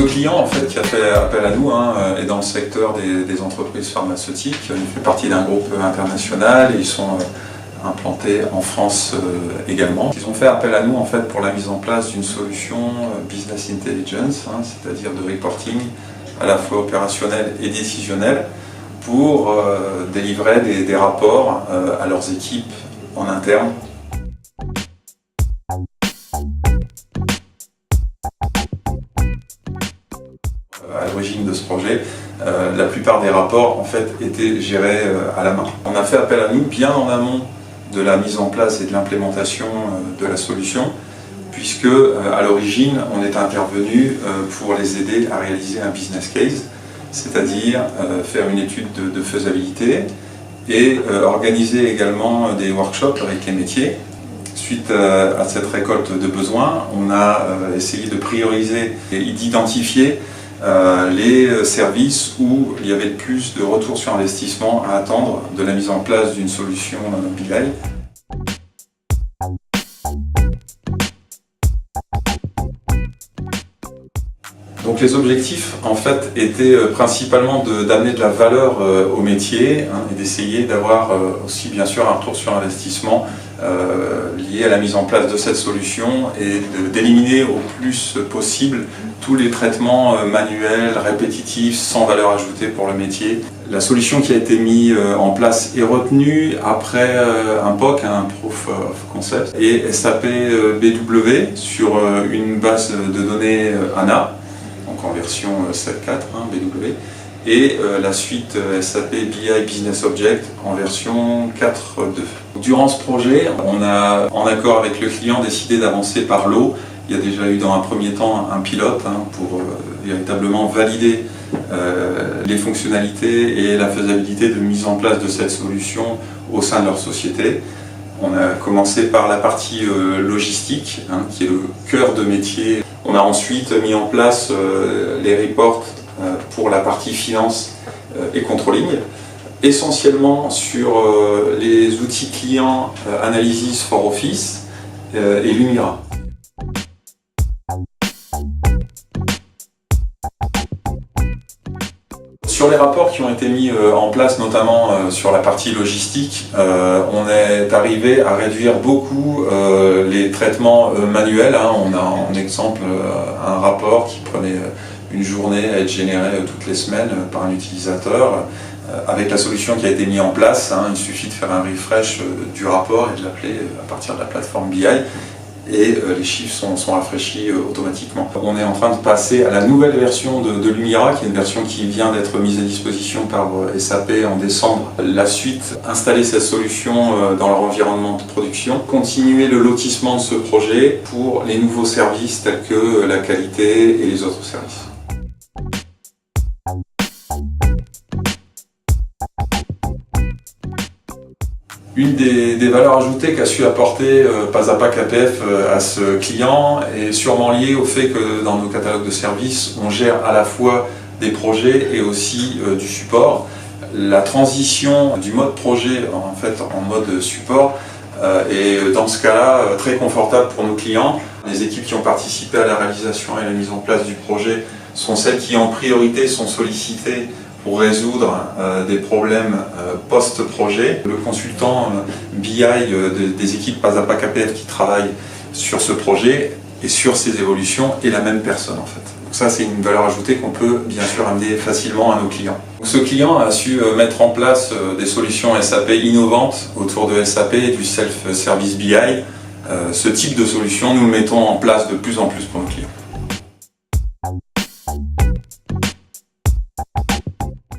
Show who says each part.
Speaker 1: Le client en fait qui a fait appel à nous est dans le secteur des entreprises pharmaceutiques. Il fait partie d'un groupe international et ils sont implantés en France également. Ils ont fait appel à nous en fait pour la mise en place d'une solution business intelligence, c'est-à-dire de reporting à la fois opérationnel et décisionnel pour délivrer des rapports à leurs équipes en interne. À l'origine de ce projet, la plupart des rapports en fait étaient gérés à la main. On a fait appel à nous bien en amont de la mise en place et de l'implémentation de la solution, puisque à l'origine on est intervenu pour les aider à réaliser un business case, c'est-à-dire faire une étude de faisabilité et organiser également des workshops avec les métiers. Suite à cette récolte de besoins, on a essayé de prioriser et d'identifier les services où il y avait le plus de retour sur investissement à attendre de la mise en place d'une solution BI. Donc les objectifs en fait étaient principalement d'amener de la valeur au métier et d'essayer d'avoir aussi bien sûr un retour sur investissement lié à la mise en place de cette solution et d'éliminer au plus possible tous les traitements manuels, répétitifs, sans valeur ajoutée pour le métier. La solution qui a été mise en place est retenue après un POC, un Proof of Concept, et SAP BW sur une base de données ANA, donc en version 7.4 BW, et la suite SAP BI Business Object en version 4.2. Durant ce projet, on a, en accord avec le client, décidé d'avancer par lot. Il y a déjà eu dans un premier temps un pilote pour véritablement valider les fonctionnalités et la faisabilité de mise en place de cette solution au sein de leur société. On a commencé par la partie logistique, qui est le cœur de métier. On a ensuite mis en place les reports pour la partie finance et controlling, essentiellement sur les outils clients Analysis for Office et Lumira. Sur les rapports qui ont été mis en place, notamment sur la partie logistique, on est arrivé à réduire beaucoup les traitements manuels. On a en exemple un rapport qui prenait une journée à être généré toutes les semaines par un utilisateur. Avec la solution qui a été mise en place, il suffit de faire un refresh du rapport et de l'appeler à partir de la plateforme BI. Et les chiffres sont rafraîchis automatiquement. On est en train de passer à la nouvelle version de Lumira, qui est une version qui vient d'être mise à disposition par SAP en décembre. La suite, installer cette solution dans leur environnement de production, continuer le lotissement de ce projet pour les nouveaux services tels que la qualité et les autres services. Une des valeurs ajoutées qu'a su apporter pas à pas KPF à ce client est sûrement liée au fait que dans nos catalogues de services, on gère à la fois des projets et aussi du support. La transition du mode projet en mode support est dans ce cas-là très confortable pour nos clients. Les équipes qui ont participé à la réalisation et à la mise en place du projet sont celles qui en priorité sont sollicitées pour résoudre des problèmes post-projet. Le consultant BI des équipes pas à pas KPF qui travaille sur ce projet et sur ses évolutions est la même personne en fait. Donc ça c'est une valeur ajoutée qu'on peut bien sûr amener facilement à nos clients. Donc, ce client a su mettre en place des solutions SAP innovantes autour de SAP et du self-service BI. Ce type de solution nous le mettons en place de plus en plus pour nos clients.